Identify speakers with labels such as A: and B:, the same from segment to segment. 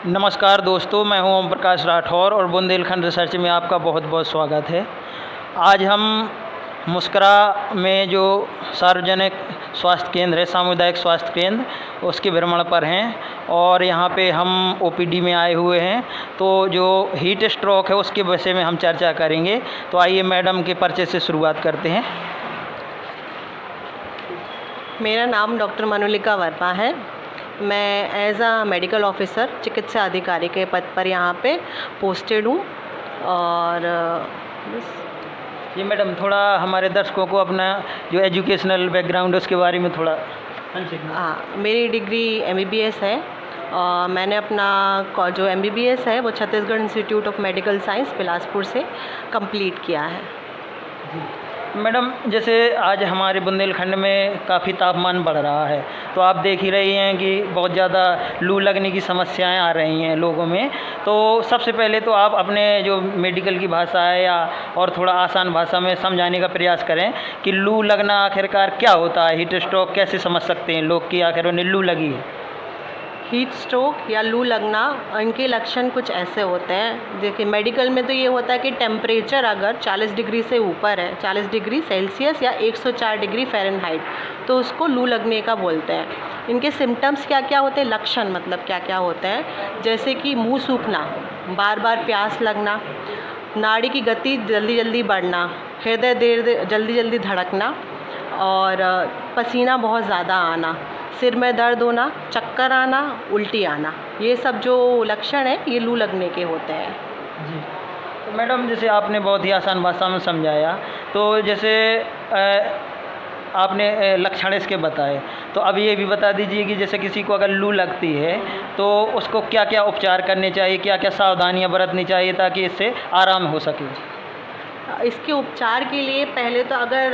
A: नमस्कार दोस्तों, मैं हूं ओम प्रकाश राठौर और बुंदेलखंड रिसर्च में आपका बहुत बहुत स्वागत है। आज हम मुस्करा में जो सार्वजनिक स्वास्थ्य केंद्र है, सामुदायिक स्वास्थ्य केंद्र, उसके भ्रमण पर हैं और यहाँ पे हम ओपीडी में आए हुए हैं। तो जो हीट स्ट्रोक है उसके विषय में हम चर्चा करेंगे। तो आइए मैडम के परिचय से शुरुआत करते हैं।
B: मेरा नाम डॉक्टर मनोलिका वर्मा है। मैं एज अ मेडिकल ऑफिसर चिकित्सा अधिकारी के पद पर यहाँ पे पोस्टेड हूँ। और बस।
A: जी मैडम, थोड़ा हमारे दर्शकों को अपना जो एजुकेशनल बैकग्राउंड है उसके बारे में थोड़ा संक्षिप्त में।
B: हाँ, मेरी डिग्री MBBS है। मैंने अपना जो MBBS है वो Chhattisgarh institute of medical science Bilaspur से कंप्लीट किया है।
A: मैडम, जैसे आज हमारे बुंदेलखंड में काफ़ी तापमान बढ़ रहा है, तो आप देख ही रही हैं कि बहुत ज़्यादा लू लगने की समस्याएं आ रही हैं लोगों में। तो सबसे पहले तो आप अपने जो मेडिकल की भाषा है या और थोड़ा आसान भाषा में समझाने का प्रयास करें कि लू लगना आखिरकार क्या होता है, हीट स्ट्रोक कैसे समझ सकते हैं लोग कि आखिर उन्हें लू लगी है।
B: हीट स्ट्रोक या लू लगना, इनके लक्षण कुछ ऐसे होते हैं। देखिए, मेडिकल में तो ये होता है कि टेम्परेचर अगर 40 डिग्री से ऊपर है, 40 डिग्री सेल्सियस या 104 डिग्री फ़ारेनहाइट, तो उसको लू लगने का बोलते हैं। इनके सिम्टम्स क्या क्या होते हैं, लक्षण मतलब क्या क्या होते हैं, जैसे कि मुंह सूखना, बार बार प्यास लगना, नाड़ी की गति जल्दी जल्दी बढ़ना, हृदय देर जल्दी जल्दी धड़कना और पसीना बहुत ज़्यादा आना, सिर में दर्द होना, चक्कर आना, उल्टी आना, ये सब जो लक्षण है ये लू लगने के होते हैं।
A: जी, तो मैडम जैसे आपने बहुत ही आसान भाषा में समझाया, तो जैसे आपने लक्षण इसके बताए, तो अब ये भी बता दीजिए कि जैसे किसी को अगर लू लगती है तो उसको क्या क्या उपचार करने चाहिए, क्या क्या सावधानियां बरतनी चाहिए ताकि इससे आराम हो सके।
B: इसके उपचार के लिए पहले तो अगर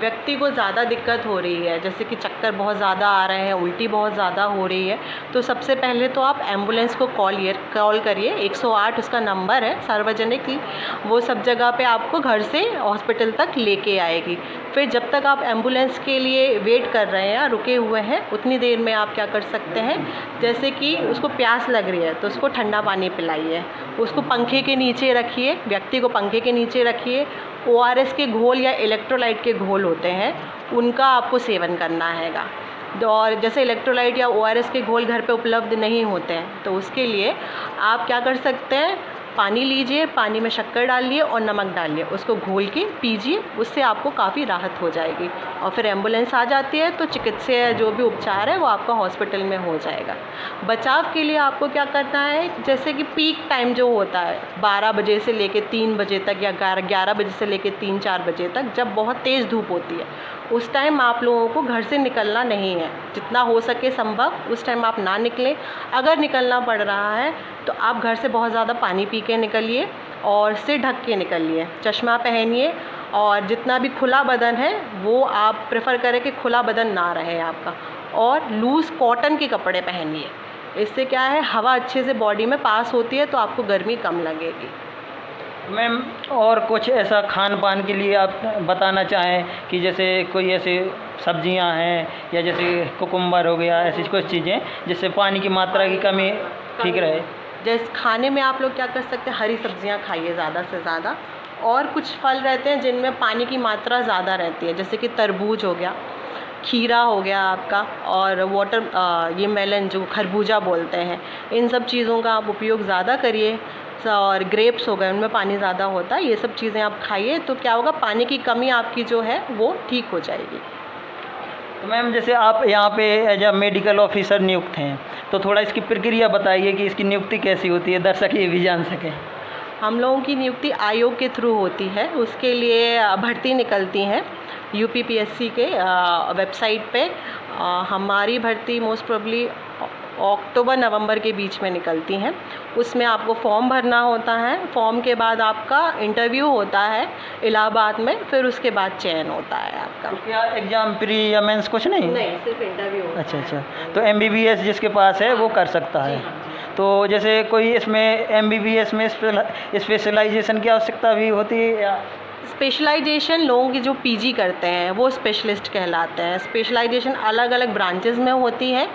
B: व्यक्ति को ज़्यादा दिक्कत हो रही है, जैसे कि चक्कर बहुत ज़्यादा आ रहे हैं, उल्टी बहुत ज़्यादा हो रही है, तो सबसे पहले तो आप एम्बुलेंस को कॉल करिए। 108 उसका नंबर है सार्वजनिक, वो सब जगह पे आपको घर से हॉस्पिटल तक लेके आएगी। फिर जब तक आप एम्बुलेंस के लिए वेट कर रहे हैं या रुके हुए हैं, उतनी देर में आप क्या कर सकते हैं, जैसे कि उसको प्यास लग रही है तो उसको ठंडा पानी पिलाइए, उसको पंखे के नीचे रखिए, व्यक्ति को पंखे के नीचे रखिए। ORS के घोल या इलेक्ट्रोलाइट के घोल होते हैं, उनका आपको सेवन करना हैगा। और जैसे इलेक्ट्रोलाइट या ORS के घोल घर पे उपलब्ध नहीं होते हैं, तो उसके लिए आप क्या कर सकते हैं, पानी लीजिए, पानी में शक्कर डालिए और नमक डालिए, उसको घोल के पीजिए, उससे आपको काफ़ी राहत हो जाएगी। और फिर एम्बुलेंस आ जाती है तो चिकित्सीय जो भी उपचार है वो आपका हॉस्पिटल में हो जाएगा। बचाव के लिए आपको क्या करना है, जैसे कि पीक टाइम जो होता है 12 बजे से लेके 3 बजे तक या 11 बजे से लेके 3-4 बजे तक, जब बहुत तेज़ धूप होती है, उस टाइम आप लोगों को घर से निकलना नहीं है। जितना हो सके संभव उस टाइम आप ना निकलें। अगर निकलना पड़ रहा है तो आप घर से बहुत ज़्यादा पानी पी के निकलिए और सिर ढक के निकलिए, चश्मा पहनिए, और जितना भी खुला बदन है वो आप प्रेफर करें कि खुला बदन ना रहे आपका, और लूज़ कॉटन के कपड़े पहनिए। इससे क्या है, हवा अच्छे से बॉडी में पास होती है तो आपको गर्मी कम लगेगी।
A: मैम, और कुछ ऐसा खान पान के लिए आप बताना चाहें कि जैसे कोई ऐसे सब्जियां हैं या जैसे कुकुम्बर हो गया, ऐसी कुछ चीज़ें जिससे पानी की मात्रा की कमी ठीक रहे।
B: जैसे खाने में आप लोग क्या कर सकते हैं, हरी सब्जियां खाइए ज़्यादा से ज़्यादा, और कुछ फल रहते हैं जिनमें पानी की मात्रा ज़्यादा रहती है, जैसे कि तरबूज हो गया, खीरा हो गया आपका, और ये मेलन जो खरबूजा बोलते हैं, इन सब चीज़ों का आप उपयोग ज़्यादा करिए। और ग्रेप्स हो गए, उनमें पानी ज़्यादा होता है, ये सब चीज़ें आप खाइए, तो क्या होगा, पानी की कमी आपकी जो है वो ठीक हो जाएगी।
A: तो मैम, जैसे आप यहाँ पे एज अ मेडिकल ऑफिसर नियुक्त हैं, तो थोड़ा इसकी प्रक्रिया बताइए कि इसकी नियुक्ति कैसी होती है, दर्शक ये भी जान सकें।
B: हम लोगों की नियुक्ति आयोग के थ्रू होती है, उसके लिए भर्ती निकलती हैं UPPSC के वेबसाइट पे। हमारी भर्ती मोस्ट प्रोबेबली अक्टूबर-नवंबर के बीच में निकलती हैं। उसमें आपको फॉर्म भरना होता है, फॉर्म के बाद आपका इंटरव्यू होता है इलाहाबाद में, फिर उसके बाद चयन होता है आपका।
A: तो क्या एग्ज़ाम प्री या मेंस कुछ नहीं?
B: नहीं, सिर्फ इंटरव्यू होता है।
A: अच्छा, तो MBBS जिसके पास है वो कर सकता है। तो जैसे कोई इसमें MBBS में स्पेशलाइजेशन की आवश्यकता भी होती है या?
B: स्पेशलाइजेशन लोगों की जो पीजी करते हैं वो स्पेशलिस्ट कहलाते हैं। स्पेशलाइजेशन अलग अलग ब्रांचेस में होती है।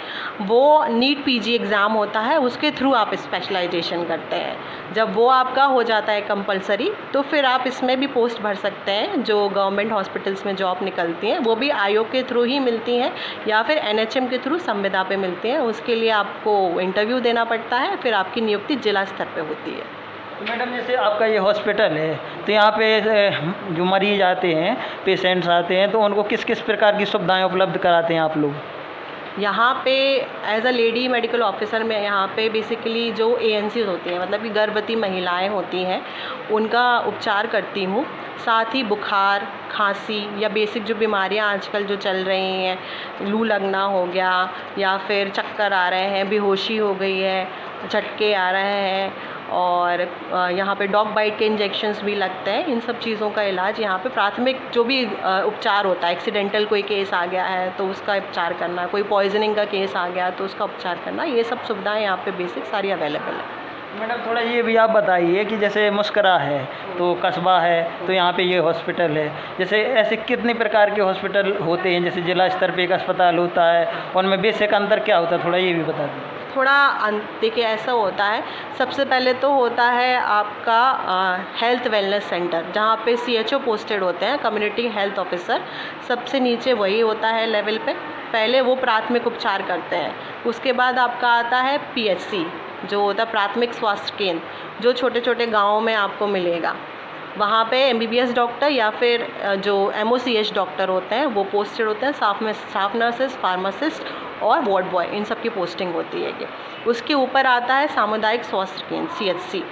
B: वो नीट पीजी एग्ज़ाम होता है, उसके थ्रू आप स्पेशलाइजेशन करते हैं। जब वो आपका हो जाता है कंपलसरी, तो फिर आप इसमें भी पोस्ट भर सकते हैं। जो गवर्नमेंट हॉस्पिटल्स में जॉब निकलती हैं वो भी आयोग के थ्रू ही मिलती हैं या फिर एनएचएम के थ्रू संविदा पे मिलती हैं। उसके लिए आपको इंटरव्यू देना पड़ता है, फिर आपकी नियुक्ति जिला स्तर पे होती है।
A: तो मैडम जैसे आपका ये हॉस्पिटल है, तो यहाँ पे जो मरीज आते हैं, पेशेंट्स आते हैं, तो उनको किस किस प्रकार की सुविधाएं उपलब्ध कराते हैं आप लोग?
B: यहाँ पे as a lady medical officer में यहाँ पे बेसिकली जो एएनसीज होती हैं, मतलब कि गर्भवती महिलाएं होती हैं, उनका उपचार करती हूँ। साथ ही बुखार, खांसी या बेसिक जो बीमारियाँ आजकल जो चल रही हैं, लू लगना हो गया या फिर चक्कर आ रहे हैं, बेहोशी हो गई है, झटके आ रहे हैं, और यहाँ पे डॉग बाइट के इंजेक्शंस भी लगते हैं। इन सब चीज़ों का इलाज यहाँ पे प्राथमिक जो भी उपचार होता है, एक्सीडेंटल कोई केस आ गया है तो उसका उपचार करना, कोई पॉइजनिंग का केस आ गया तो उसका उपचार करना, ये सब सुविधाएं यहाँ पे बेसिक सारी अवेलेबल है।
A: मैडम थोड़ा ये भी आप बताइए कि जैसे मुस्करा है तो कस्बा है, तो यहाँ पे ये हॉस्पिटल है, जैसे ऐसे कितने प्रकार के हॉस्पिटल होते हैं? जैसे जिला स्तर पे एक अस्पताल होता है, उनमें बेसिक अंतर क्या होता है, थोड़ा ये भी बता दें।
B: थोड़ा देखिए ऐसा होता है, सबसे पहले तो होता है आपका हेल्थ वेलनेस सेंटर, जहाँ पे सीएचओ पोस्टेड होते हैं, कम्युनिटी हेल्थ ऑफिसर। सबसे नीचे वही होता है लेवल पे। पहले वो प्राथमिक उपचार करते हैं। उसके बाद आपका आता है पीएचसी, जो होता है प्राथमिक स्वास्थ्य केंद्र, जो छोटे छोटे गाँवों में आपको मिलेगा। वहाँ पे एमबीबीएस डॉक्टर या फिर जो एमओसीएच डॉक्टर होते हैं वो पोस्टेड होते हैं। स्टाफ नर्सेस, फार्मासिस्ट और वार्ड बॉय, इन सब की पोस्टिंग होती है ये। उसके ऊपर आता है सामुदायिक स्वास्थ्य केंद्र सीएचसी,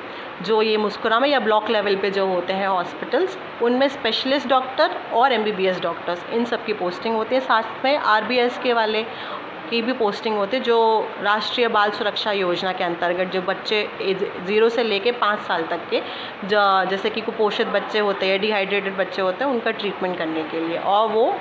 B: जो ये मुस्कुरा में या ब्लॉक लेवल पे जो होते हैं हॉस्पिटल्स, उनमें स्पेशलिस्ट डॉक्टर और एमबीबीएस डॉक्टर्स, इन सब की पोस्टिंग होती है। साथ में आरबीएस के वाले की भी पोस्टिंग होती है, जो राष्ट्रीय बाल सुरक्षा योजना के अंतर्गत जो बच्चे 0 से लेके 5 साल तक के जैसे कि कुपोषित बच्चे होते हैं, डिहाइड्रेटेड बच्चे होते हैं, उनका ट्रीटमेंट करने के लिए, और वो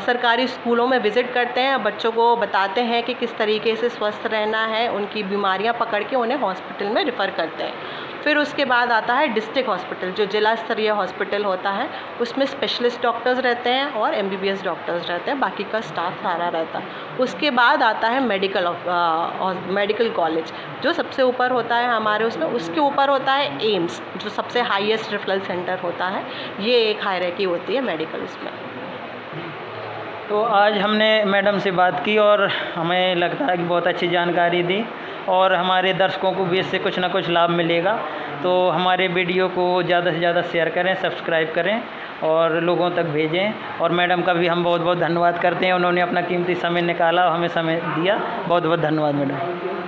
B: सरकारी स्कूलों में विज़िट करते हैं, बच्चों को बताते हैं कि किस तरीके से स्वस्थ रहना है, उनकी बीमारियां पकड़ के उन्हें हॉस्पिटल में रेफ़र करते हैं। फिर उसके बाद आता है डिस्ट्रिक्ट हॉस्पिटल, जो जिला स्तरीय हॉस्पिटल होता है। उसमें स्पेशलिस्ट डॉक्टर्स रहते हैं और एमबीबीएस डॉक्टर्स रहते हैं, बाकी का स्टाफ सारा रहता है। उसके बाद आता है मेडिकल कॉलेज, जो सबसे ऊपर होता है हमारे उसमें। उसके ऊपर होता है एम्स, जो सबसे हाईएस्ट रेफरल सेंटर होता है। ये एक हायरार्की होती है मेडिकल उसमें।
A: तो आज हमने मैडम से बात की और हमें लगता है कि बहुत अच्छी जानकारी दी, और हमारे दर्शकों को भी इससे कुछ ना कुछ लाभ मिलेगा। तो हमारे वीडियो को ज़्यादा से ज़्यादा शेयर करें, सब्सक्राइब करें और लोगों तक भेजें। और मैडम का भी हम बहुत बहुत धन्यवाद करते हैं, उन्होंने अपना कीमती समय निकाला और हमें समय दिया। बहुत बहुत धन्यवाद मैडम।